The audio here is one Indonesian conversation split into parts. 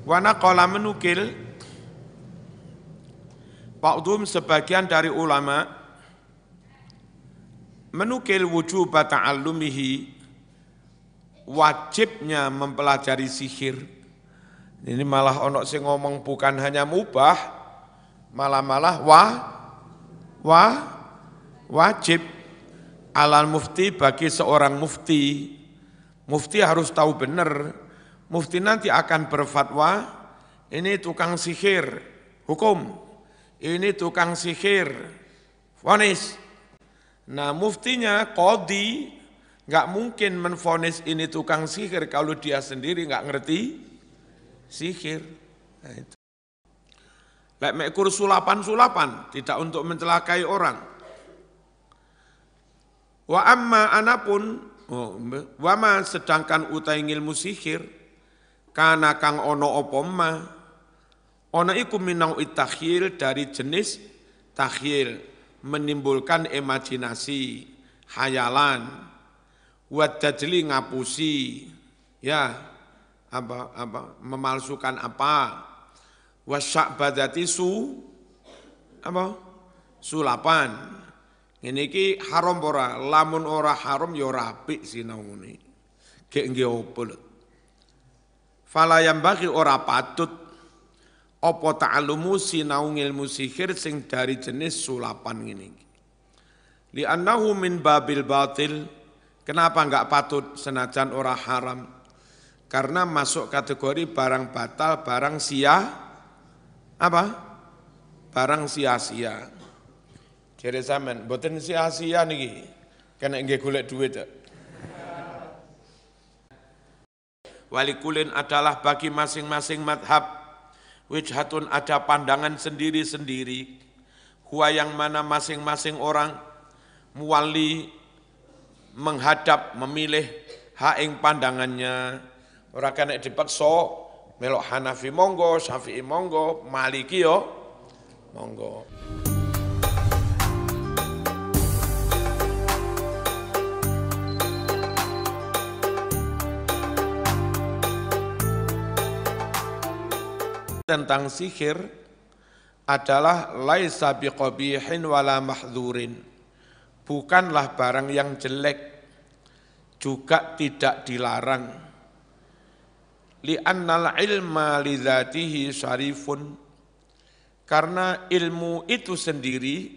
Wa naqala menukil ba'dhum sebagian dari ulama menukil wujub ta'allumihi wajibnya mempelajari sihir. Ini malah ono sing ngomong bukan hanya mubah, malah wajib alal mufti bagi seorang mufti. Mufti harus tahu benar. Mufti nanti akan berfatwa, ini tukang sihir, hukum. Ini tukang sihir, vonis. Nah muftinya, qadhi, nggak mungkin menvonis ini tukang sihir kalau dia sendiri nggak ngerti sihir. Nah, itu. Lek mekur sulapan, tidak untuk mencelakai orang. Wa amma anapun, wama sedangkan utai ngilmu sihir, kana kang ono opoma, ono iku minau itakhil dari jenis takhil, menimbulkan imajinasi, hayalan, wadajli ngapusi, ya memalsukan apa, wasya'badati sulapan. Ini ki haram ora, lamun ora haram ya rapi sinau ngene. Gek nggih opo lho. Fala yang bagi ora patut apa ta'allumu sinau ilmu sihir sing dari jenis sulapan ngene iki. Li annahu min babil batil. Kenapa enggak patut senajan ora haram? Karena masuk kategori barang batal, barang barang sia-sia. Jere sampean mboten sia-sia niki. Kena nggih golek duit. Walikulin adalah bagi masing-masing madhab, wijhatun ada pandangan sendiri-sendiri, huwa yang mana masing-masing orang muwali menghadap, memilih haing pandangannya. Ora kena dipaksa melok Hanafi monggo, Syafi'i monggo, Maliki yo monggo. Tentang sihir adalah laisa biqabihin wala mahdzurin. Bukanlah barang yang jelek, juga tidak dilarang. Li'annal ilma lidzatihi syarifun. Karena ilmu itu sendiri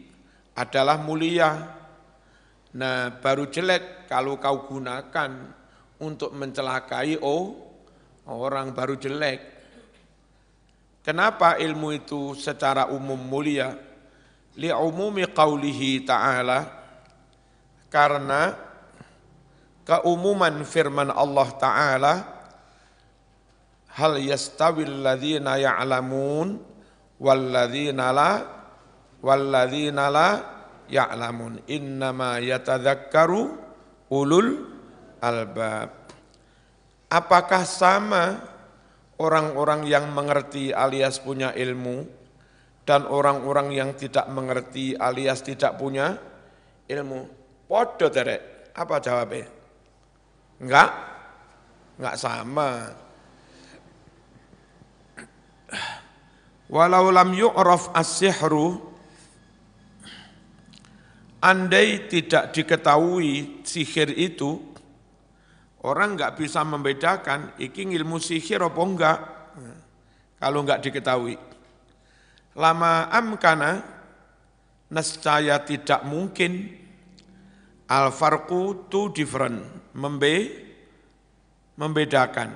adalah mulia. Nah, baru jelek kalau kau gunakan untuk mencelakai orang, baru jelek. Kenapa ilmu itu secara umum mulia? Li'umumi qawlihi ta'ala, karena keumuman firman Allah Ta'ala, hal yastawil ladzina ya'lamun walladzina la ya'lamun innama yatadzakkaru ulul albab. Apakah sama orang-orang yang mengerti alias punya ilmu dan orang-orang yang tidak mengerti alias tidak punya ilmu? Podo terek. Apa jawabnya? Enggak sama. Walau lam yu'raf as-sihru, andai tidak diketahui sihir itu, orang enggak bisa membedakan iki ilmu sihir apa enggak, kalau enggak diketahui. Lama amkana, nescaya tidak mungkin, al-farqu to different, membedakan,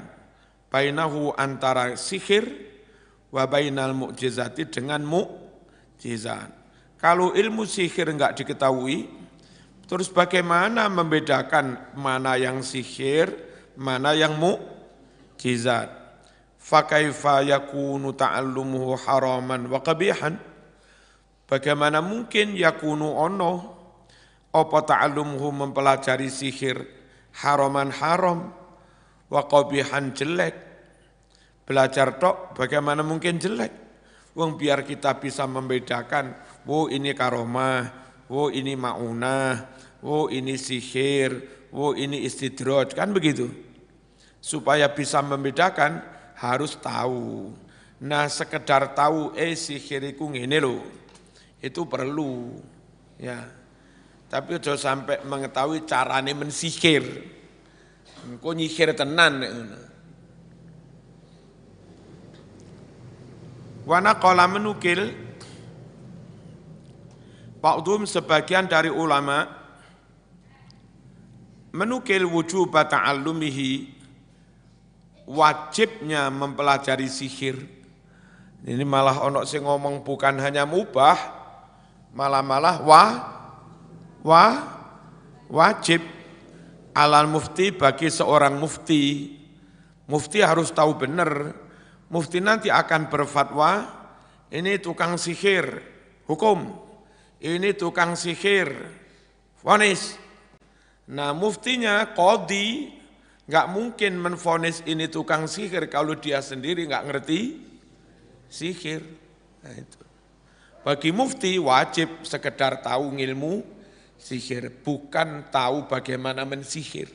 bainahu antara sihir, wa bainal mu'jizati dengan mu'jizat. Kalau ilmu sihir enggak diketahui, terus bagaimana membedakan mana yang sihir, mana yang mu'jizat? Fakaifa yakunu ta'allumuhu haraman wa qabihan? Bagaimana mungkin yakunu ono apa ta'allumuhu mempelajari sihir haraman haram wa qabihan jelek? Belajar tok bagaimana mungkin jelek? Wong biar kita bisa membedakan, wo ini karomah, wo ini ma'unah, wo ini sihir, wo ini istidraj, kan begitu. Supaya bisa membedakan, harus tahu. Nah sekedar tahu sihir iku ngene lho, itu perlu ya. Tapi aja sampai mengetahui carane mensihir. Engko nyihir tenan. Wana qala menukil ba'dhum sebagian dari ulama menukil wujub ta'allumihi, wajibnya mempelajari sihir. Ini malah ono sing ngomong bukan hanya mubah, malah wajib alal mufti bagi seorang mufti. Mufti harus tahu benar. Mufti nanti akan berfatwa, ini tukang sihir, hukum. Ini tukang sihir, vonis. Nah muftinya, qadhi, nggak mungkin menvonis ini tukang sihir kalau dia sendiri nggak ngerti sihir. Nah, itu. Bagi mufti wajib sekedar tahu ilmu sihir, bukan tahu bagaimana mensihir.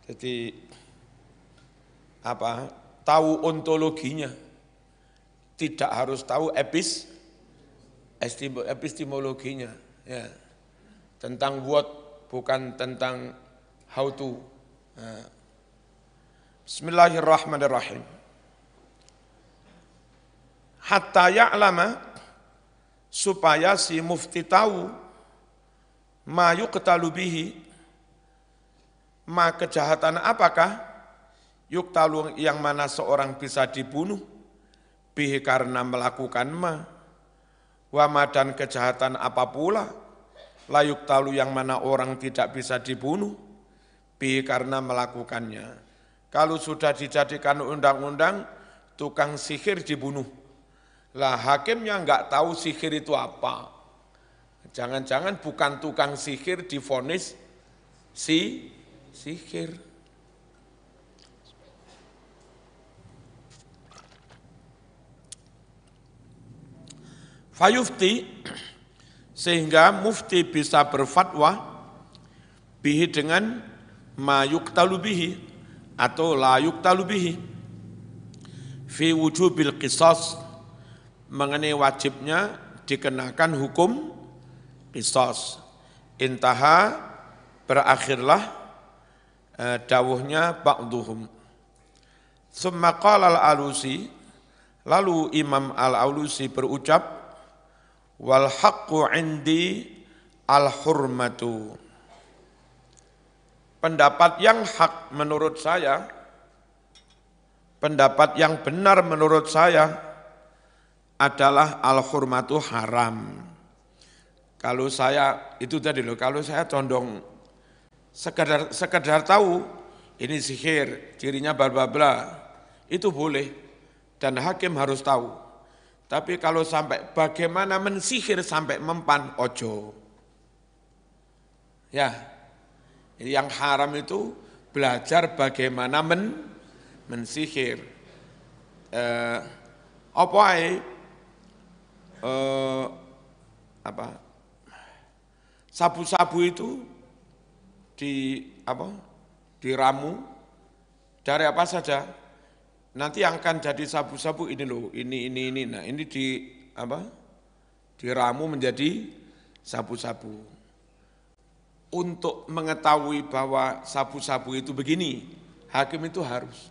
Jadi tahu ontologinya, tidak harus tahu epistemologinya, ya. Tentang what, bukan tentang how to. Nah. Bismillahirrahmanirrahim. Hatta ya'lama, supaya si mufti tahu, ma yuqtalu bihi, ma kejahatan apakah, yuktalu yang mana seorang bisa dibunuh, bihi karena melakukan wama dan kejahatan apa pula, la yuktalu yang mana orang tidak bisa dibunuh, bihi karena melakukannya. Kalau sudah dijadikan undang-undang, tukang sihir dibunuh. Lah hakimnya enggak tahu sihir itu apa. Jangan-jangan bukan tukang sihir divonis sihir. Fayufti, sehingga mufti bisa berfatwa bihi dengan ma yuktalu bihi atau la yuktalu bihi fi wujubil qisas, mengenai wajibnya dikenakan hukum qisas. Intaha, berakhirlah dawuhnya ba'duhum. Summa qala al-Alusi, lalu Imam al-Alusi berucap, wal haqqu indi al-hurmatu. Pendapat yang hak menurut saya, pendapat yang benar menurut saya adalah al-hurmatu haram. Kalau saya, itu tadi loh, kalau saya condong sekedar tahu ini sihir, cirinya bla bla, itu boleh dan hakim harus tahu. Tapi kalau sampai bagaimana mensihir sampai mempan, ojo. Ya, yang haram itu belajar bagaimana mensihir. Sabu-sabu itu diramu dari apa saja. Nanti yang akan jadi sabu-sabu ini loh, ini. Nah, ini diramu menjadi sabu-sabu. Untuk mengetahui bahwa sabu-sabu itu begini, hakim itu harus.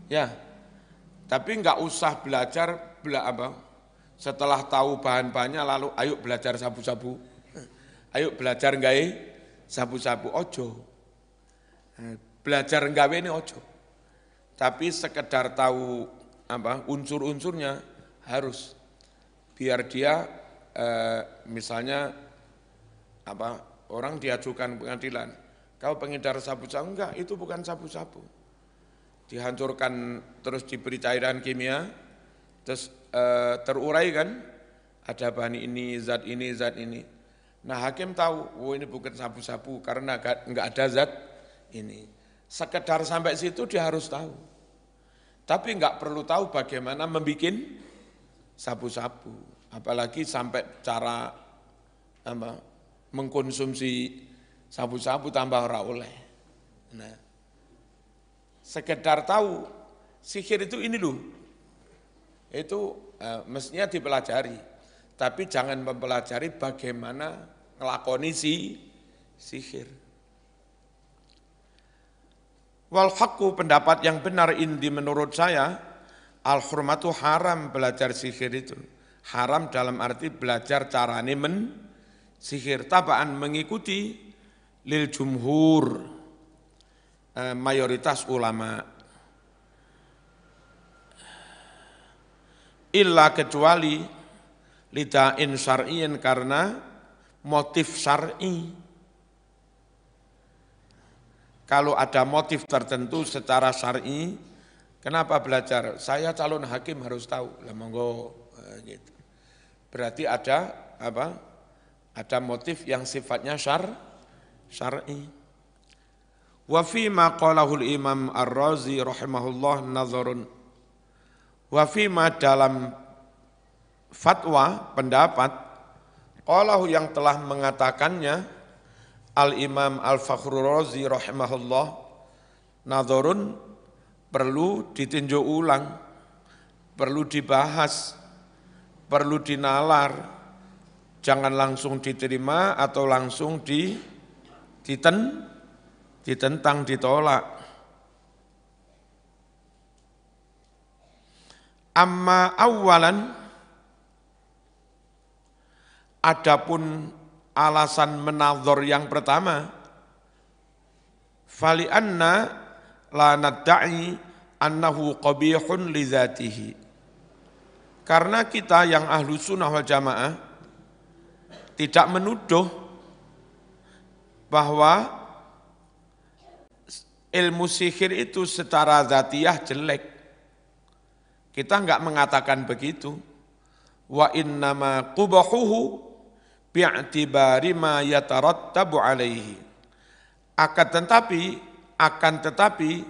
Ya. Tapi enggak usah belajar setelah tahu bahan-bahannya lalu ayo belajar sabu-sabu. Ayo belajar nggawe sabu-sabu, ojo. Belajar nggawe ini ojo. Tapi sekedar tahu unsur-unsurnya harus, biar dia misalnya orang diajukan pengadilan, kau pengedar sabu-sabu, enggak, itu bukan sabu-sabu, dihancurkan terus diberi cairan kimia, terus terurai kan, ada bahan ini, zat ini. Nah hakim tahu, ini bukan sabu-sabu karena enggak ada zat ini. Sekedar sampai situ dia harus tahu. Tapi enggak perlu tahu bagaimana membuat sabu-sabu. Apalagi sampai cara mengkonsumsi sabu-sabu tambah ora oleh. Nah, sekedar tahu sihir itu ini loh. Itu mestinya dipelajari. Tapi jangan mempelajari bagaimana ngelakoni sihir. Wal haqqu, pendapat yang benar indi menurut saya, al hurmatu, haram belajar sihir itu. Haram dalam arti belajar carane sihir, tabaan mengikuti lil jumhur, mayoritas ulama. Illa kecuali lidain syar'iyyin, karena motif syar'i. Kalau ada motif tertentu secara syar'i, kenapa belajar? Saya calon hakim harus tahu. Lah monggo gitu. Berarti ada apa? Ada motif yang sifatnya syar'i. Wa fi ma qalahul Imam Ar-Razi rahimahullah nazarun. Wa fi ma, dalam fatwa, pendapat, qalahu yang telah mengatakannya Al-Imam Al-Fakhrur Razi rahimahullah, nazarun, perlu ditinjau ulang, perlu dibahas, perlu dinalar, jangan langsung diterima atau langsung ditentang, ditolak. Amma awalan, adapun alasan menazor yang pertama, fali anna la nadda'i annahu qabihun li dzatihi. Karena kita yang ahlu sunnah wal jamaah tidak menuduh bahwa ilmu sihir itu secara dzatiyah jelek. Kita enggak mengatakan begitu. Wa innama qubahuhu bi'tibari ma yatarattabu alaihi. Akan tetapi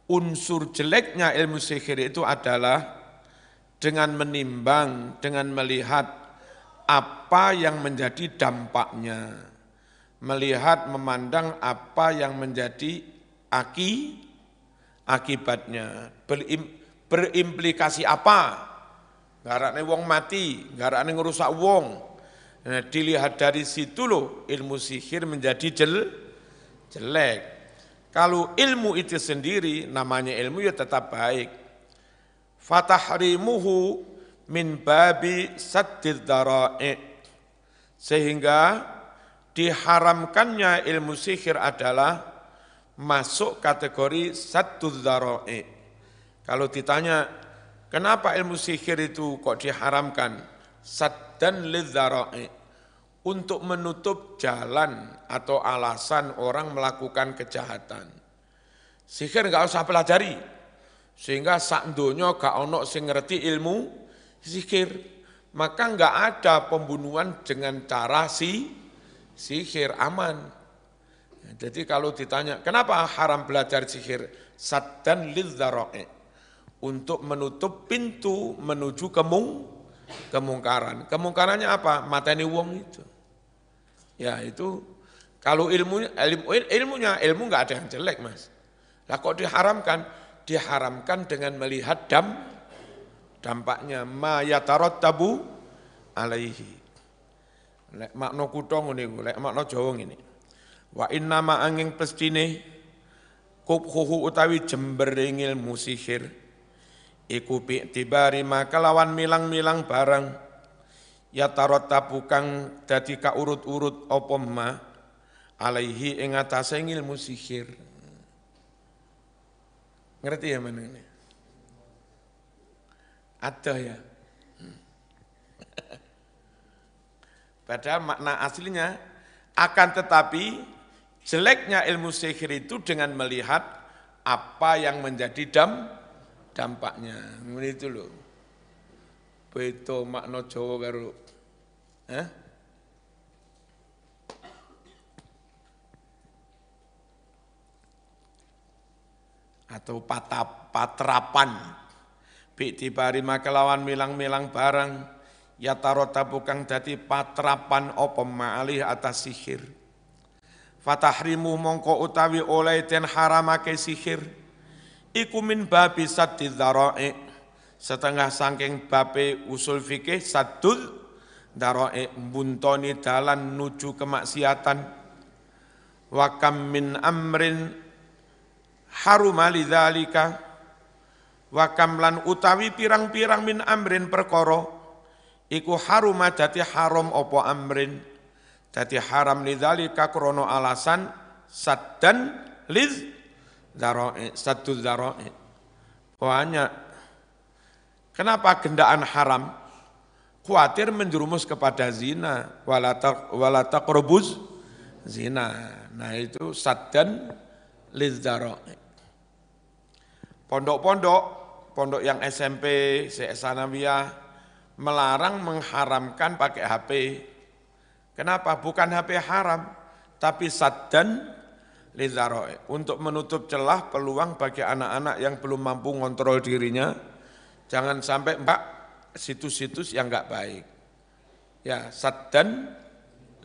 unsur jeleknya ilmu sihir itu adalah dengan menimbang, dengan melihat apa yang menjadi dampaknya. Melihat, memandang apa yang menjadi akibatnya. Berimplikasi apa? Garakne wong mati, garakne ngerusak wong. Nah, dilihat dari situ loh ilmu sihir menjadi jelek. Kalau ilmu itu sendiri, namanya ilmu ya tetap baik. Fatahrimuhu min babi saddid dara'i. Sehingga diharamkannya ilmu sihir adalah masuk kategori saddud dara'i. Kalau ditanya, kenapa ilmu sihir itu kok diharamkan? Saddan lidzara'i, untuk menutup jalan atau alasan orang melakukan kejahatan. Sihir enggak usah pelajari, sehingga sak donya gak ono sing ngerti ilmu sihir. Maka enggak ada pembunuhan dengan cara sihir, aman. Jadi kalau ditanya, kenapa haram belajar sihir? Saddan lidzara'i, untuk menutup pintu menuju kemungkaran. Kemungkarannya apa? Mateni wong itu. Ya itu, kalau ilmu enggak ada yang jelek, Mas. Lah kok diharamkan? Diharamkan dengan melihat dampaknya, ma yatarattabu alaihi. Lek makna kutha ngene iku, lek makna Jawa ngene. Wa inna ma angin pestine kubhuhu utawi jembering ilmu sihir iku bi'tibari maka lawan milang-milang barang ya tarattabu kang dadi kaurut-urut apa ma alaihi ing atase ilmu sihir. Ngerti ya men ini? Ada ya. Padahal makna aslinya, akan tetapi jeleknya ilmu sihir itu dengan melihat apa yang menjadi dampaknya. Itu loh. Beda makna Jawa karo atau patrapan. Bi'tibari makelawan milang-milang barang ya tarotabu kang dadi patrapan apa ma'alih atas sihir. Fatahrimu mongko utawi oleh den haramake sihir iku min babi saddid dzara'i, setengah saking babe usul fikih saddul dzara'i, buntoni dalan nuju kemaksiatan. Wa kam min amrin haruma lidzalika, wa kam lan utawi pirang-pirang min amrin perkara iku haruma dadi haram apa amrin, dadi haram lidzalika krana alasan saddan lidz dzara'i, saddul dzara'i. Banyak. Kenapa gendaan haram? Khawatir menjerumus kepada zina, wala taqrabuz zina. Nah itu saddan lidz dzara'i. Pondok yang SMP, Sanawiyah melarang mengharamkan pakai HP. Kenapa? Bukan HP haram, tapi saddan lidz dzara'i, untuk menutup celah peluang bagi anak-anak yang belum mampu ngontrol dirinya. Jangan sampai situs-situs yang enggak baik. Ya, saddan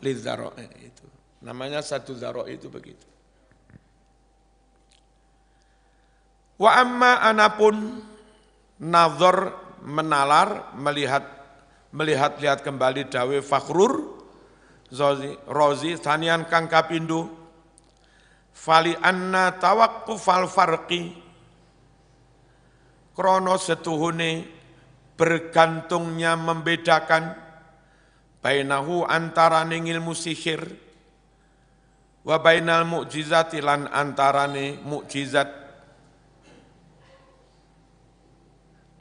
lidz dzara'i itu. Namanya saddul dzara'i itu begitu. Wa amma anapun nazar menalar melihat kembali dawe Fakhrur Razi tanian kang kapindo fali anna tawaqqufal farqi, krono setuhune bergantungnya membedakan bainahu antarane ilmu sihir wa bainal mukjizati lan antarane mukjizat,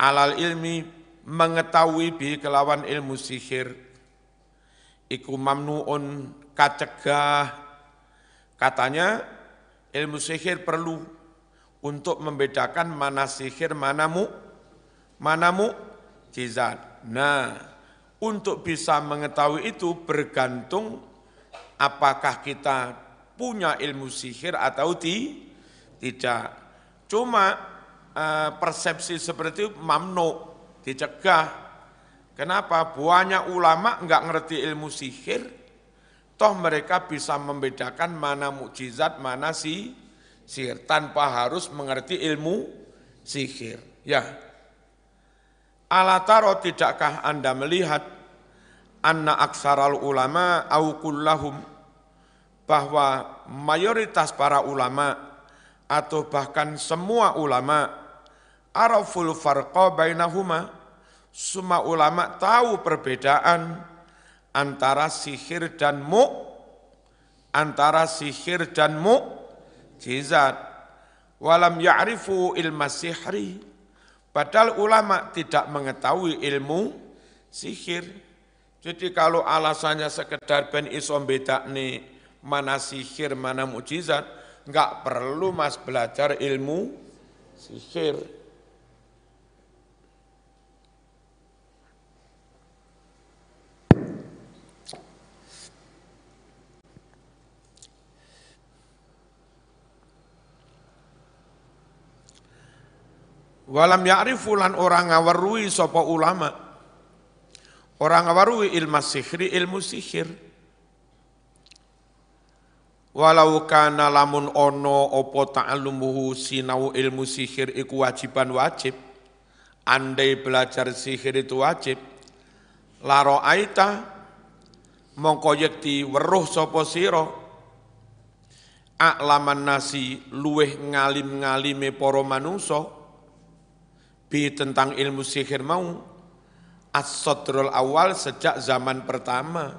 alal ilmi mengetahui bi kelawan ilmu sihir iku mamnuun kacegah. Katanya ilmu sihir perlu untuk membedakan mana sihir, mana mukjizat. Nah, untuk bisa mengetahui itu bergantung apakah kita punya ilmu sihir atau tidak. Cuma persepsi seperti itu mamnu, dicegah. Kenapa? Banyak ulama enggak ngerti ilmu sihir, toh mereka bisa membedakan mana mukjizat, mana sihir, tanpa harus mengerti ilmu sihir. Ya, ala taro, tidakkah Anda melihat anna aksaral ulama au kullahum, bahwa mayoritas para ulama atau bahkan semua ulama araful farqa bainahuma, semua ulama tahu perbedaan antara sihir dan mukjizat. Walam ya'rifu ilma sihri, padahal ulama tidak mengetahui ilmu sihir. Jadi kalau alasannya sekedar ben iso bedakne mana sihir mana mukjizat, enggak perlu Mas belajar ilmu sihir. Walam ya'rifu lan orang ngawarui sapa ulama, orang ngawarui ilmu sihri, ilmu sihir. Walau kana lamun ono opo ta'allumuhu sinau ilmu sihir iku wajiban wajib, andai belajar sihir itu wajib, laro aita mongko yekti weruh sapa sira a'laman nasi luweh ngalim-ngalime para manungsa bi tentang ilmu sihir mau as-sadrul awal, sejak zaman pertama.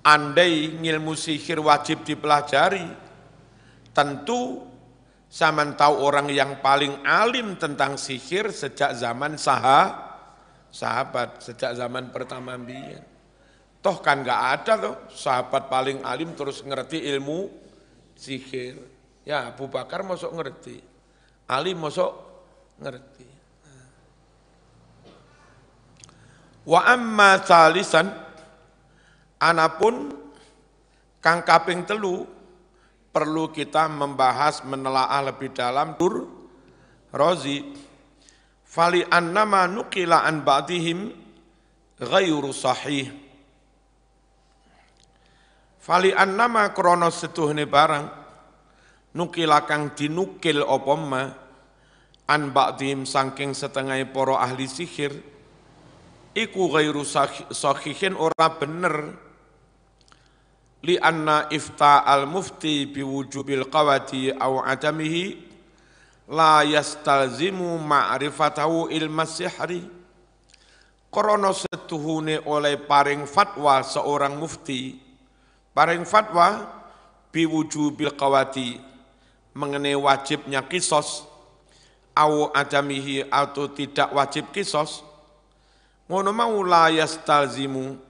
Andai ilmu sihir wajib dipelajari, tentu zaman tahu orang yang paling alim tentang sihir sejak zaman sahabat, sejak zaman pertama biyen. Toh kan enggak ada toh sahabat paling alim terus ngerti ilmu sihir. Ya Abu Bakar mosok ngerti, Ali mosok ngerti. Wa amma salisan, anapun kang kaping telu perlu kita membahas menelaah lebih dalam tur Razi. Fali annama nuqila an ba'dihim ghairu sahih. Fali annama krono setuhne barang nukila kang dinukil apa ma an ba'dihim saking setengah para ahli sihir iku ghairu sahihin ora bener li anna ifta al mufti biwujubil qawati au adamihi la yastalzimu ma'rifatahu ilmas sihri krana setuhune oleh paring fatwa seorang mufti paring fatwa biwujubil qawati mengenai wajibnya kisos au adamihi atau tidak wajib kisos ngono mau la yastalzimu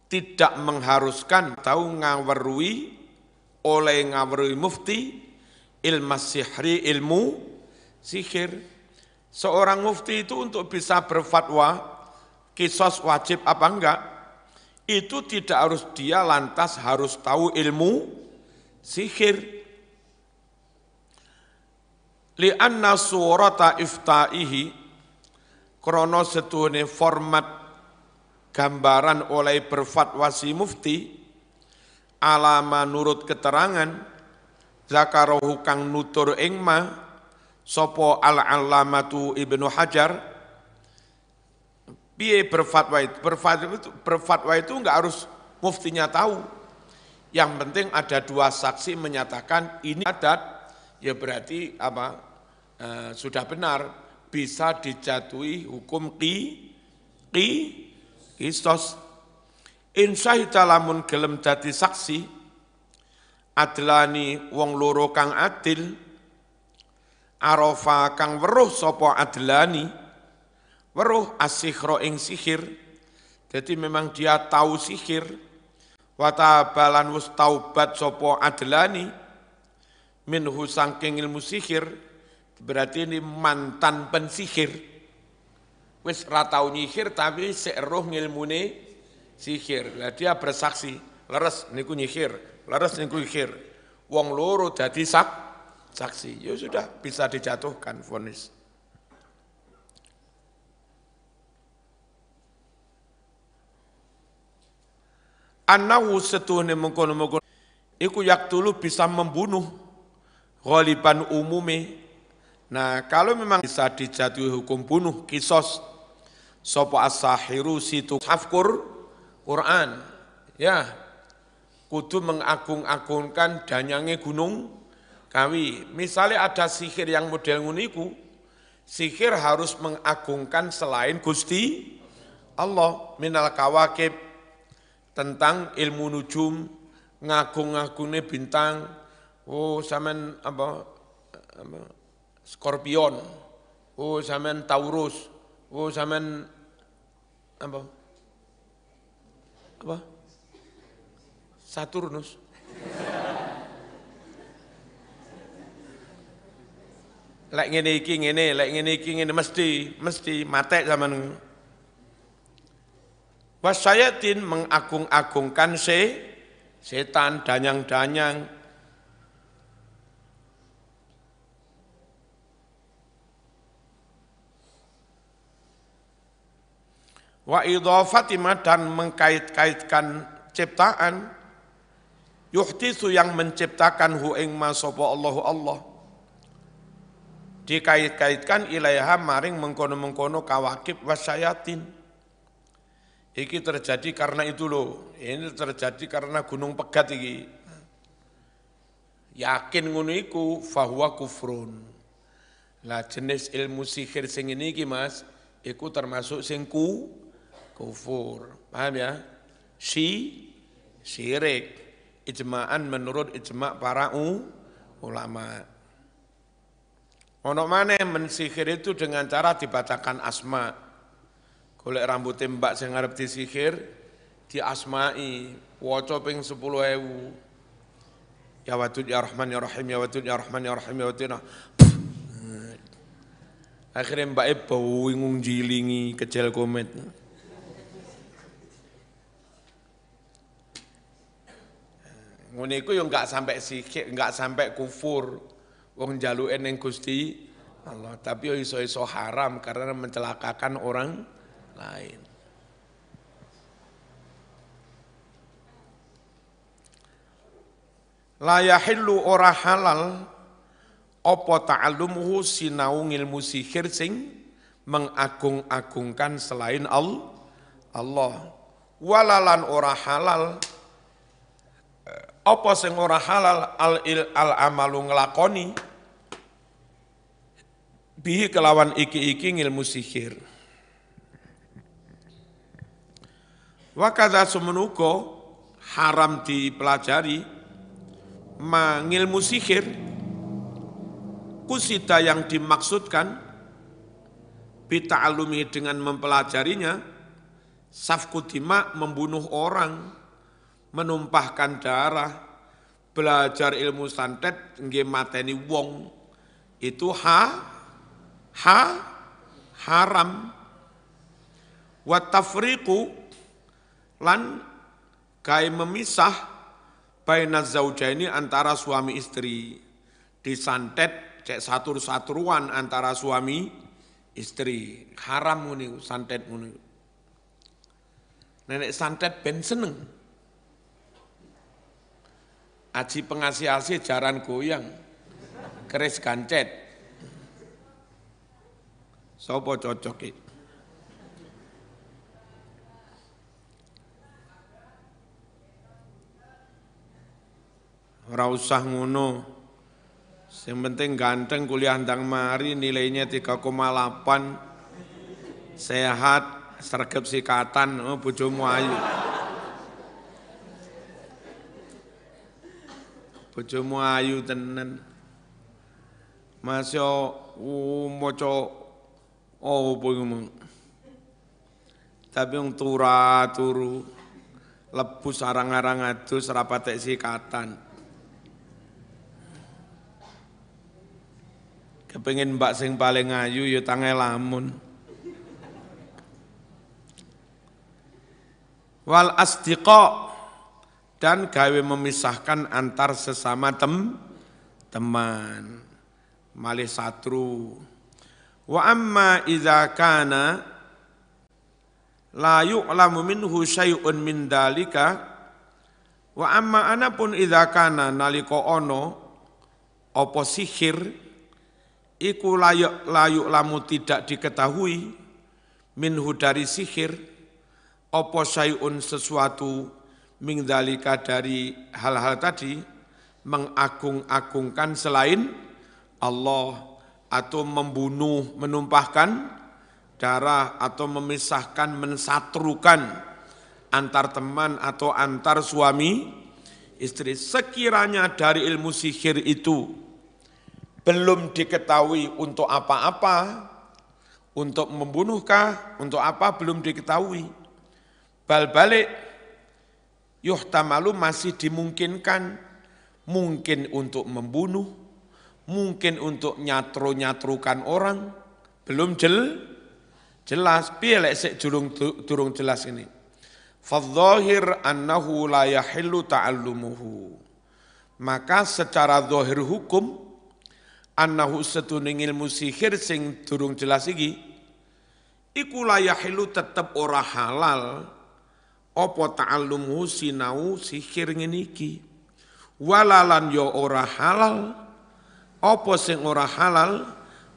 tidak mengharuskan tahu ngawerui oleh ngawerui mufti ilmas sihri ilmu sihir. Seorang mufti itu untuk bisa berfatwa kisos wajib apa enggak, itu tidak harus dia lantas harus tahu ilmu sihir. Li'anna surata iftaihi krono setuhune format gambaran oleh berfatwa si mufti alama nurut keterangan zakarahu kang nutur ingma sopo al-allamatu Ibnu Hajar piye berfatwa itu enggak harus muftinya tahu, yang penting ada dua saksi menyatakan ini adat, ya berarti apa sudah benar bisa dijatuhi hukum qisas. Insyahita lamun gelem dadi saksi adlani wong loro kang adil arafa kang weruh sapa adlani weruh as-sihra ing sihir, jadi memang dia tahu sihir, watabalan wus taubat sapa adlani minhu saking ilmu sihir, berarti ini mantan pensihir, wis ra tau nyihir tapi sik eruh ngilmune sihir. Lah dia bersaksi, leres niku nyihir, leres niku nyihir. Wong loro dadi saksi, ya sudah bisa dijatuhkan vonis. Annahu setuhne mengkono-mengkono iku yaktulu bisa membunuh ghaliban umume. Nah, kalau memang bisa dijatuhi hukum bunuh kisos sapa as-sahiru situ hafkur Quran, ya kudu mengagung-agungkan danyange gunung Kawi. Misalnya ada sihir yang model nguniku, sihir harus mengagungkan selain Gusti Allah minal kawakib, tentang ilmu nujum, ngagung-ngagungnya bintang, oh samen apa Skorpion, oh samen Taurus, oh samen apa Saturnus. Lek ngene iki ngene, lek ngene iki ngene mesti matek zaman. Wasyayatin mengagung-agungkan setan, danyang-danyang. Wa idhafatima dan mengkait-kaitkan ciptaan, yuhtisu yang menciptakan hu ing ma sapa Allahu Allah. Dikait-kaitkan ilaiha maring mengkono-mengkono kawakib wasyayatin. Iki terjadi karena itu loh, ini terjadi karena gunung pegat iki. Yakin ngono iku fahuwa kufrun. Lah jenis ilmu sihir sing ini iki Mas, iku termasuk sing kufur. Paham ya? Syirik. Ijma'an menurut ijma' para ulama. Ono maneh mensihir itu dengan cara dibacakan asma'. Golek rambut tembak sing arep disihir diasmai waca ping 10.000. Ya Wadud ya Rahman ya Rahim ya Wadud ya Rahman ya Rahim ya Wadud. Akhirnya mbake bau wingung jilingi kecil komet. Ngene iku yo enggak sampai sihir, enggak sampai kufur. Wong njaluke ning Gusti Allah, tapi yo iso-iso haram karena mencelakakan orang lain. La yahillu ora halal apa ta'allumuhu sinau ngilmu sihir sing mengagung-agungkan selain Allah. Walalan ora halal, apa sing ora halal al amalu nglakoni bihi kelawan iki ngilmu sihir. Wa kadza sumenuga haram dipelajari ngilmu sihir kusida yang dimaksudkan bita'alumi dengan mempelajarinya safku dima membunuh orang, menumpahkan darah, belajar ilmu santet nggih mateni wong itu haram. Wa tafriqu lan gawe memisah baina zaujaini antara suami istri. Disantet cek satur-saturuan antara suami istri. Haram ngene santet ngene. Nenek santet ben seneng. Aji pengasih-asih jaran goyang. Keris gancet. Sopo cocok iki? Ora usah ngono. Yang penting ganteng kuliah ndang mari nilainya 3,8. Sehat, sregep sikatan, oh bojomu ayu. Bojomu ayu tenan. Masya maca apa ngomong. Tapi yang turu lebu sarang-arang adus rapatek sikatan. Kepengin mbak sing paling ayu ya tangi lamun. Wal asdiqa dan gawe memisahkan antar sesama teman. Malih satru. Wa amma idza kana la yu'lamu minhu syai'un min dalika wa amma anapun idza kana nalika ana apa sihir iku layu lamu tidak diketahui minhu dari sihir apa syai'un sesuatu min dzalika dari hal-hal tadi mengagung-agungkan selain Allah atau membunuh, menumpahkan darah atau memisahkan, mensatrukan antar teman atau antar suami istri. Sekiranya dari ilmu sihir itu belum diketahui untuk apa-apa, untuk membunuhkah, untuk apa belum diketahui. Bal-balik yuhtamalu masih dimungkinkan, mungkin untuk membunuh, mungkin untuk nyatru-nyatrukan orang, belum jelas. Piye lek sik durung jelas ini. Fadh-dhahir annahu la yahillu ta'allumuhu. Maka secara zahir hukum annahu setuning ilmu sihir sing durung jelas iki iku la yahillu tetep ora halal apa ta'allumuhu sinau sihir ngene iki. Walalan yo ora halal apa sing ora halal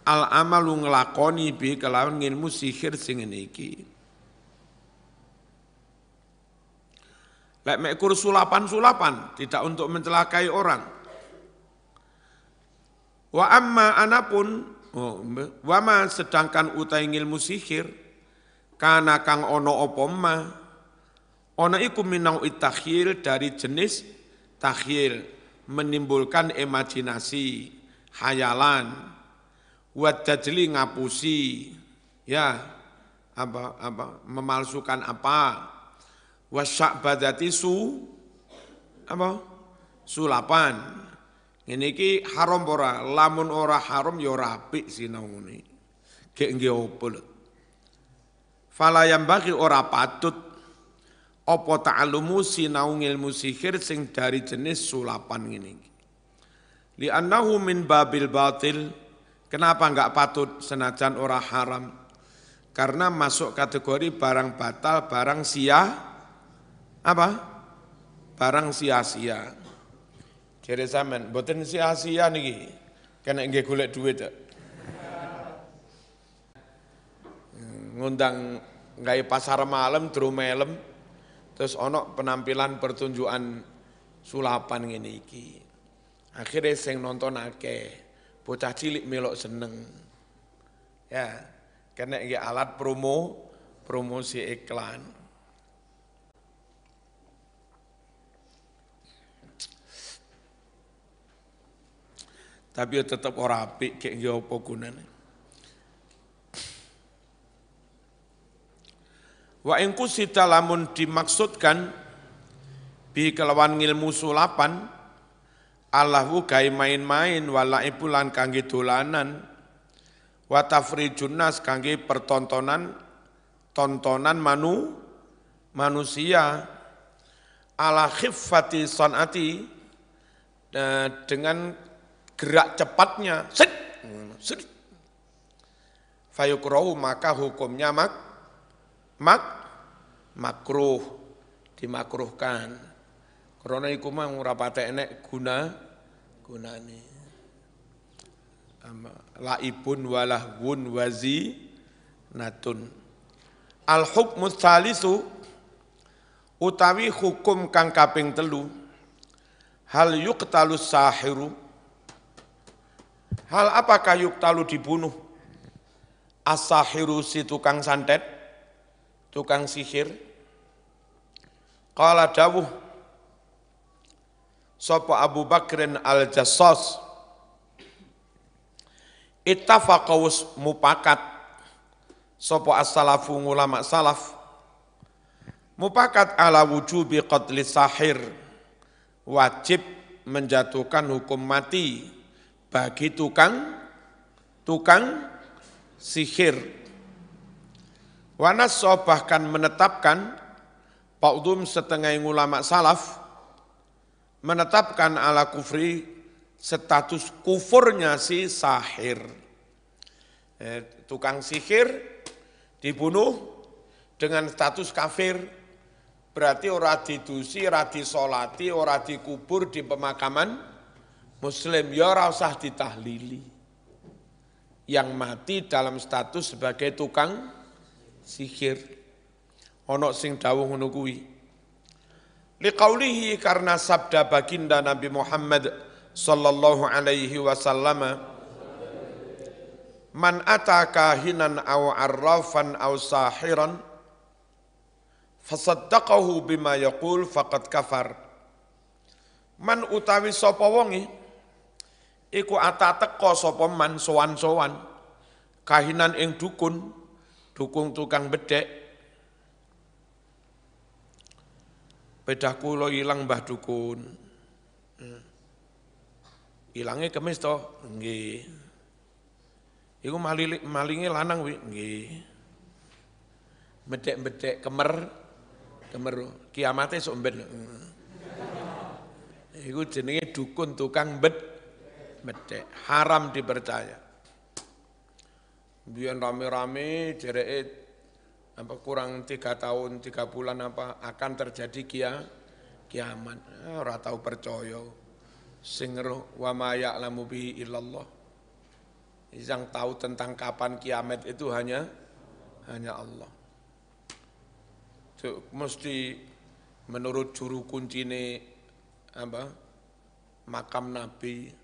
al amalu nglakoni bi kelawan ilmu sihir sing ngene iki. Lek mek kur sulapan tidak untuk mencelakai orang. Wa amma anapun wa ma sedangkan utai ilmu sihir kana kang ono apa ma ono iku minau takhyil dari jenis takhyil menimbulkan imajinasi hayalan wa tajli ngapusi ya apa memalsukan apa wasya'badati sulapan. Ini ki haram ora, lamun ora haram ya ora apik sinau ngene. Gek nggih opo lho. Fala yang bagi ora patut apa ta'allumu sinau ilmu sihir sing dari jenis sulapan ngene iki. Li annahu min babil batil. Kenapa enggak patut senajan ora haram? Karena masuk kategori barang batal, barang barang sia-sia. Jere sampean mboten sia-sia niki. Kena nggih golek duit ya. Ngundang gawe pasar malam, drum malam, terus ono penampilan pertunjukan sulapan ngene iki. Akhirnya sing nonton akeh, bocah cilik melok seneng. Ya, kena nggih alat promosi iklan. Tapi tetap ora apik kayak nggih apa gunane. Wa in kusita lamun dimaksudkan bi kelawan ngilmu sulapan Allahu gawe main-main wala ibulan kangge dolanan wa tafrijun nas kangge pertontonan manusia ala khiffati sanati dengan gerak cepatnya set fayukrahu maka hukumnya makruh dimakruhkan karena iku mah ora patek enek gunane laibun walahwun wazi natun al hukmu tsalisu utawi hukum kang kaping 3 hal yuqtalus sahiru hal apakah yuktalu dibunuh as-sahiru si tukang santet, tukang sihir? Qala dawuh sapa Abu Bakrin al-Jassas ittafaqaus mupakat sapa as-salafu ulama salaf mupakat ala wujubi qatli sahir wajib menjatuhkan hukum mati bagi tukang sihir. Wanas bahkan menetapkan ba'dhum setengah ulama salaf menetapkan ala kufri status kufurnya si sahir. Tukang sihir dibunuh dengan status kafir, berarti ora didusi, ora disolati, ora dikubur di pemakaman Muslim, ya ora usah ditahlili. Yang mati dalam status sebagai tukang sihir. Ono sing dawuh ngono kuwi. Liqaulihi karena sabda baginda Nabi Muhammad sallallahu alaihi wasallam man ataka hinan aw arrafan aw sahiran fasaddaqahu bima yaqul faqad kafar. Man utawi sapa wonge iku ata teka sapa man sowan-sowan kahinan ing dukun tukang bedhek pedah kula ilang mbah dukun ilange kemis to nggih iku malinge lanang wi nggih bedhek-bedhek kemer kiamate sok mben iku jenenge dukun tukang bedhek haram dipercaya. Biar rame-rame jereke kurang 3 tahun 3 bulan akan terjadi kiamat. Ora tahu percaya. Sing wa ma ya'lamu bihi illallah. Yang tahu tentang kapan kiamat itu hanya Allah. Itu mesti menurut juru kuncine makam Nabi.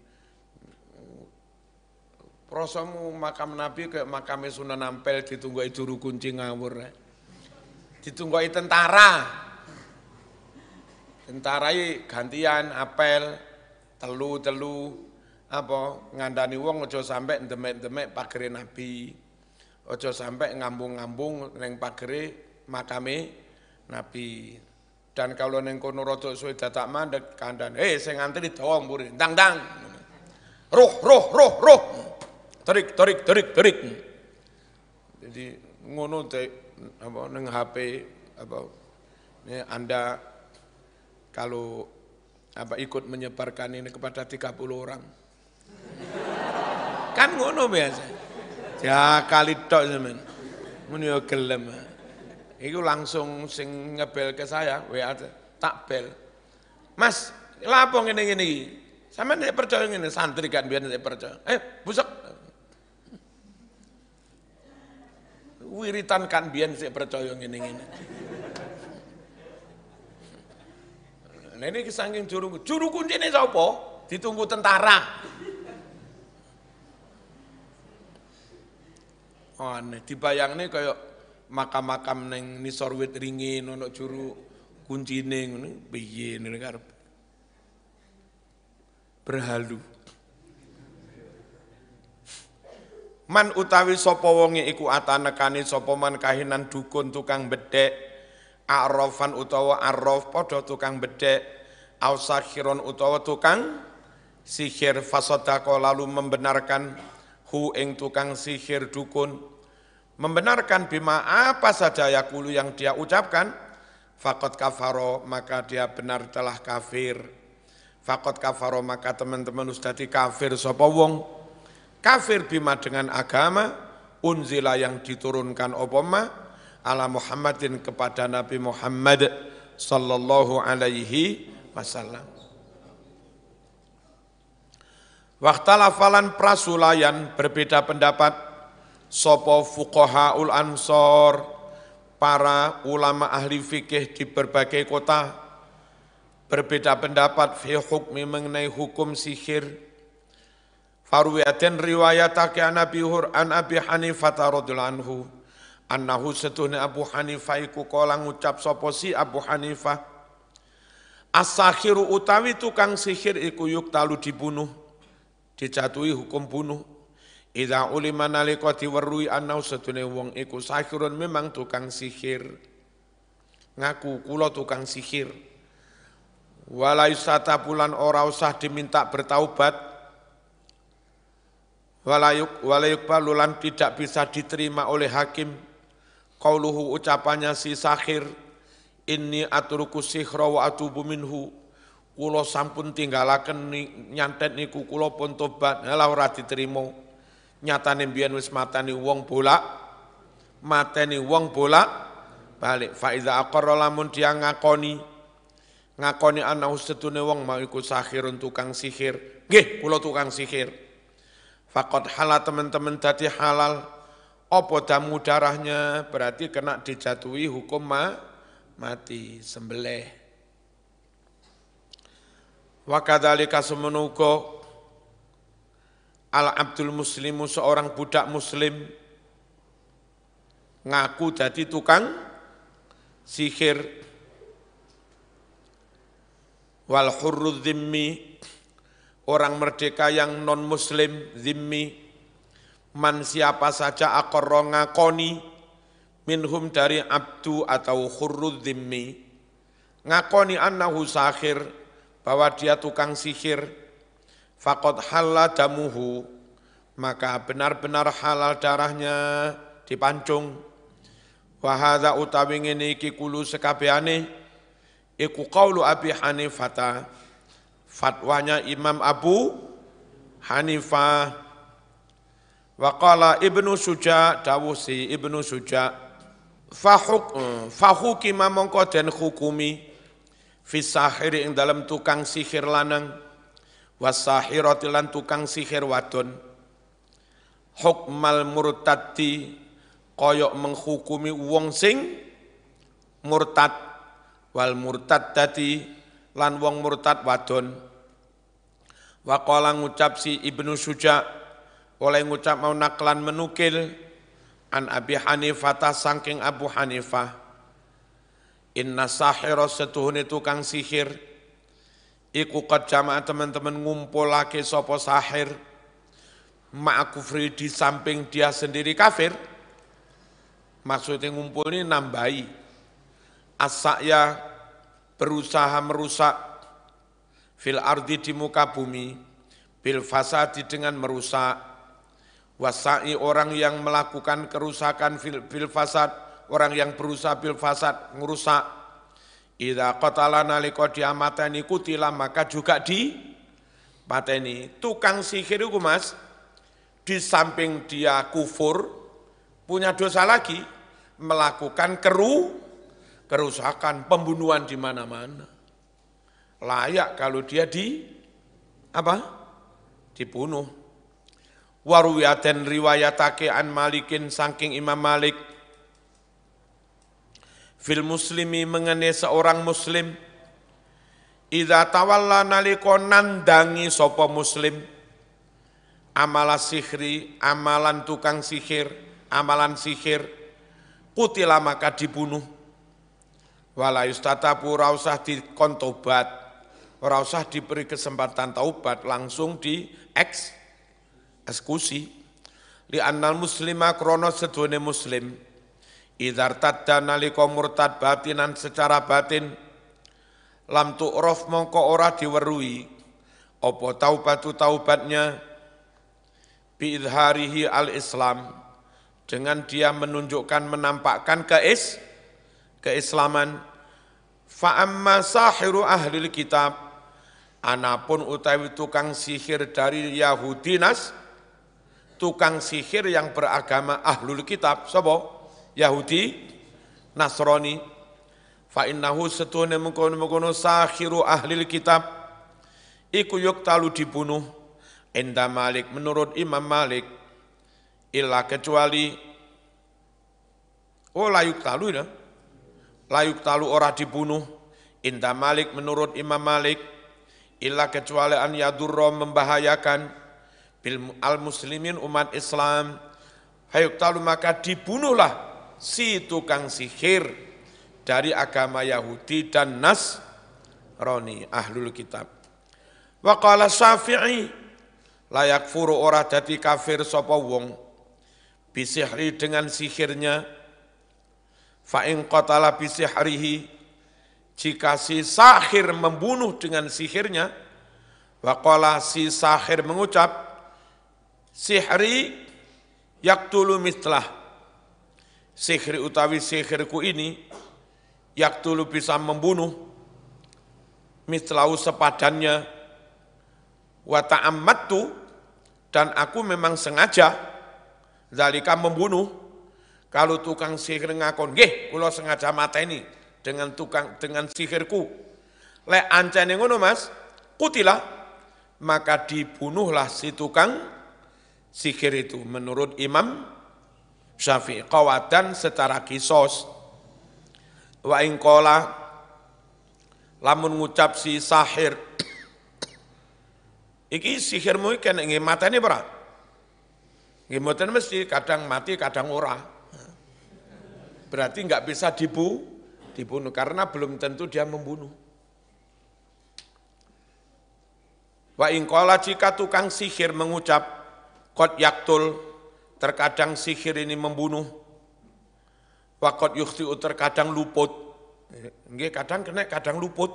Prosomu makam Nabi kayak makamnya Sunan Ampel ditunggai juru kunci ngawur. Ditunggai tentara. Tentarai gantian apel telu ngandani wong aja sampai demek-demek pagere Nabi. Aja sampai ngambung-ngambung ning pagere makame Nabi. Dan kalau ning kono rada suwe dadak mandek kandhan, sing ngantri dawa mburi, ndang. Roh. Terik. Jadi ngono neng HP ini Anda kalau ikut menyebarkan ini kepada 30 orang. Kan ngono biasa. Ya kali tok sampean. Mun yo gelem. Iku langsung sing ngebel ke saya, WA tak bel. Mas, lha apa ngene iki? Sampeyan nek percaya ngene santri kan biyen nek percaya. Busuk. Wiritan kan biyen sik percaya ngene-ngene. Nah ini saking juru kuncine sapa? Ditunggu tentara. Aneh, dibayangne kaya makam-makam ning nisor wit ringin ono juru kuncine ngono piye ngene karep. Berhalu. Man utawi sapa wonge iku atanekane sapa man kahinan dukun tukang bedhek, arrafan utawa arraf padha tukang bedhek, au sakhiron utawa tukang sihir fasadaqa lalu membenarkan hu ing tukang sihir dukun, membenarkan bima apa saja yakulu yang dia ucapkan, faqad kafaro maka dia benar telah kafir. Faqad kafaro maka teman-teman ustadi kafir sapa wong kafir bima dengan agama unzila yang diturunkan opoma ala Muhammadin kepada Nabi Muhammad sallallahu alaihi wasallam. Waktalafalan prasulayan berbeda pendapat sopo fuqahaul ansor para ulama ahli fikih di berbagai kota berbeda pendapat fi hukmi mengenai hukum sihir. Farwiyatin riwayatake an Abi Hanifah radhiyallahu anhu annahu setuhne Abu Hanifah iku kala ngucap sapa si Abu Hanifah as-sakhiru utawi tukang sihir iku yuktalu dibunuh dijatuhi hukum bunuh idza ulima nalika diweruhi annahu setuhne wong iku sakhirun memang tukang sihir ngaku kula tukang sihir wala yusata bulan ora usah diminta bertaubat walayuk balulan tidak bisa diterima oleh hakim qauluhu ucapannya si sahir inni atruku sihra wa atubu minhu kula sampun tinggalaken nyantet niku kula pun tobat lha ora diterima nyatane mbiyen wis mateni wong bolak balik fa iza aqarra lamun dia ngakoni ana setune wong mau iku sahirun tukang sihir nggih kula tukang sihir. Faqad halal teman-teman dadi halal apa damu darahnya berarti kena dijatuhi hukum mati sembelih. Wa kadzalika semenuga al abdul muslimu seorang budak muslim ngaku dadi tukang sihir wal hurru dzimmi orang merdeka yang non-muslim, zimmi, man siapa saja aqarra ngakoni, minhum dari abdu atau hurrud zimmi, ngakoni annahu sahir, bahwa dia tukang sihir, faqad halla damuhu, maka benar-benar halal darahnya dipancung, wahadha utawi ngene iki kulo sekabehane, iku qaulu Abi Hanifah, fatwanya Imam Abu Hanifah. Waqala Ibnu Suja dawusi Ibnu Suja fahukima mongko den hukumi fi sahiri ing dalam tukang sihir lanang wasahirati lan tukang sihir wadon hukmal murtaddi koyok menghukumi wong sing murtad wal murtaddati lan wong murtad wadon. Waqala ngucap si Ibnu Suja oleh ngucap mau naklan menukil an Abi Hanifah saking Abu Hanifah inna sahira setuhune tukang sihir iku qad jamaah teman-teman ngumpulake sapa sahir ma'a kufri di samping dia sendiri kafir maksudnya ngumpul ini nambahi as-sa'ya berusaha merusak fil ardi di muka bumi bil fasadi dengan merusak wasai orang yang melakukan kerusakan bil fasad orang yang berusaha bil fasad merusak idza qatala nalika dia mateni kutila maka juga di pateni tukang sihir itu Mas di samping dia kufur punya dosa lagi melakukan kerusakan, pembunuhan di mana-mana. Layak kalau dia apa? Dibunuh. Waruwiyaten riwayatake an Malikin saking Imam Malik fil muslimi mengenai seorang muslim idza tawalla nalika nandangi sapa muslim amala sihri amalan tukang sihir amalan sihir kutila maka dibunuh wala yustatabu ora usah dikon tobat ora usah diberi kesempatan taubat langsung eksekusi li annal muslima krana sedune muslim idzar tadda nalika murtad batinan secara batin lam tu'raf mongko ora diweruhi apa taubatnya bi idharihi al-islam dengan dia menunjukkan menampakkan keislaman fa amma sahiru ahlil kitab anapun utawi tukang sihir dari Yahudi tukang sihir yang beragama ahlul kitab sapa Yahudi Nasrani fa innahu setune mengkono sahiru ahlil kitab iku yuqtalu dibunuh inda Malik menurut Imam Malik illa kecuali layuk talu ora dibunuh inda Malik menurut Imam Malik illa kecuali an yadurra membahayakan bil al muslimin umat Islam hayuk talu maka dibunuhlah si tukang sihir dari agama Yahudi dan Nasrani ahlul kitab wa qala Syafi'i layak furu ora dadi kafir sapa wong bisihri dengan sihirnya fa in qatala bisihrihi jika si sahir membunuh dengan sihirnya wa qala si sahir mengucap sihri yaqtulu mithlah sihri utawi sihirku ini yaqtulu bisa membunuh mithlahu sepadannya wa ta'ammattu dan aku memang sengaja zalika membunuh kalau tukang sihir ngakon nggih kula sengaja mateni dengan sihirku lek ancene ngono Mas kutilah maka dibunuhlah si tukang sihir itu menurut Imam Syafi'i qawadan secara kisos wa in qala lamun ngucap si sahir iki sihirmu iki nek mateni ora nggih mboten mesti kadang mati kadang ora berarti enggak bisa dibunuh karena belum tentu dia membunuh wa in qala jika tukang sihir mengucap qad yaktul terkadang sihir ini membunuh waqad yukhti'u terkadang luput nggih kadang kena kadang luput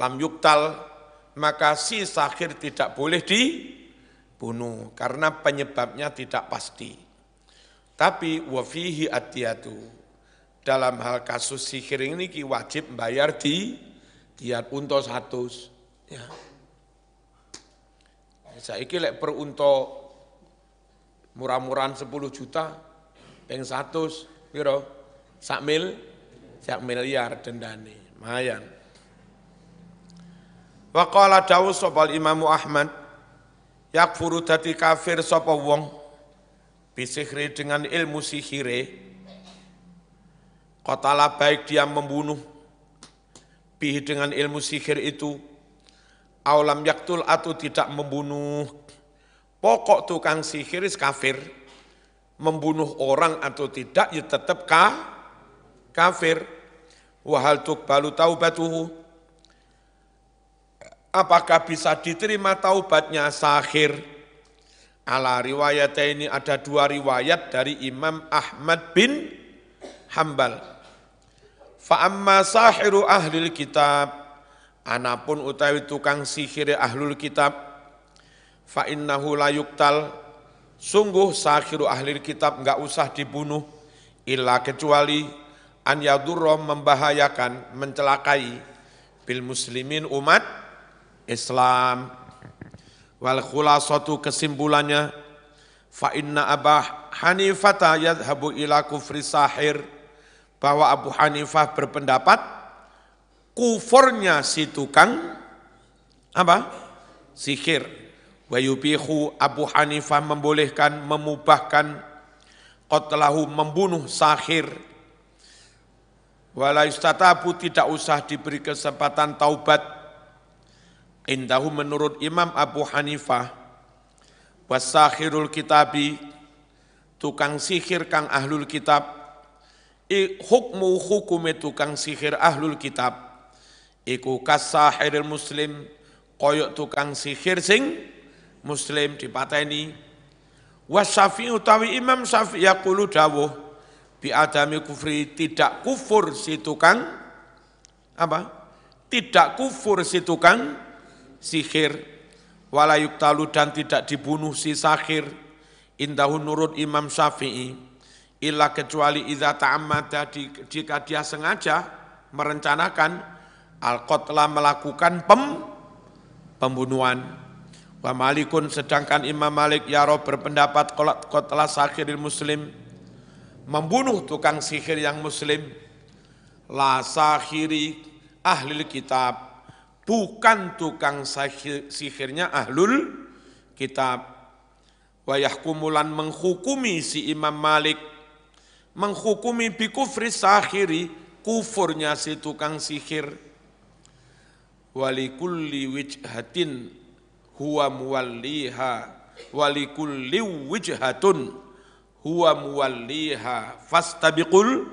lam yuktal maka si sahir tidak boleh dibunuh karena penyebabnya tidak pasti tapi wa fihi atiyatu dalam hal kasus sihir ini wajib bayar diat unta 100 ya saiki lek per unta murah-murahan 10 juta, peng 100, piro? Sak miliar dendane, lumayan. Wa qala dawuh sapa Imam Ahmad, yakfuru dadi kafir sapa wong bisihri dengan ilmu sihire. Qatala baik dia membunuh bihi dengan ilmu sihir itu, aulam yaktul atau tidak membunuh. Pokok tukang sihir kafir, membunuh orang atau tidak ya tetap kafir. Wahal tuqbalu taubatuhu, apakah bisa diterima taubatnya sahir? Ala riwayat ini ada 2 riwayat dari Imam Ahmad bin Hambal. Fa amma sahiru ahlil kitab, anapun utawi tukang sihir ahlul kitab, fa innahu la yuqtal sungguh sahiru ahlil kitab enggak usah dibunuh illa kecuali an yadurra membahayakan mencelakai bil muslimin umat Islam wal khulasatu kesimpulannya fa inna Abah Hanifah yadhhabu ila kufri sahir bahwa Abu Hanifah berpendapat kufurnya si tukang apa? Sihir. Wa yubihu Abu Hanifah membolehkan, memubahkan qatlahu membunuh sahir. Wala yustatabu tidak usah diberi kesempatan taubat. Indahu menurut Imam Abu Hanifah wasahirul kitabi tukang sihir kang ahlul kitab hukmu hukume tukang sihir ahlul kitab iku kasahiril muslim koyok tukang sihir sing muslim dipateni. Wasyafi'i utawi Imam Syafi'i yaqulu dawuh bi adami kufri tidak kufur si tukang apa? Tidak kufur si tukang sihir wala yuktalu dan tidak dibunuh si sahir indahu nurut Imam Syafi'i illa kecuali idza ta'ammada jika dia sengaja merencanakan al-qatla melakukan pembunuhan. Wa Malikun sedangkan Imam Malik yaro berpendapat qatla sahiril muslim membunuh tukang sihir yang muslim la sahiri ahlil kitab bukan tukang sihirnya ahlul kitab. Wa yahkumulan menghukumi si Imam Malik menghukumi bi kufri sahiri kufurnya si tukang sihir. Walikulli wijhatin huwa muwalliha walikulli wijhatun huwa muwalliha fastabiqul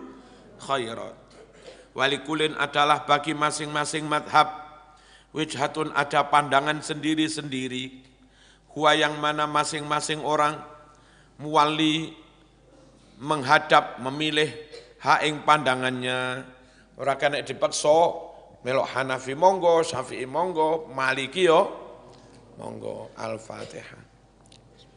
khairat. Walikulin adalah bagi masing-masing madhab wijhatun ada pandangan sendiri-sendiri. Huwa yang mana masing-masing orang muwalli menghadap memilih haing pandangannya. Ora kena dipaksa melok Hanafi monggo, Syafi'i monggo, Maliki yo monggo. Al-Fatihah.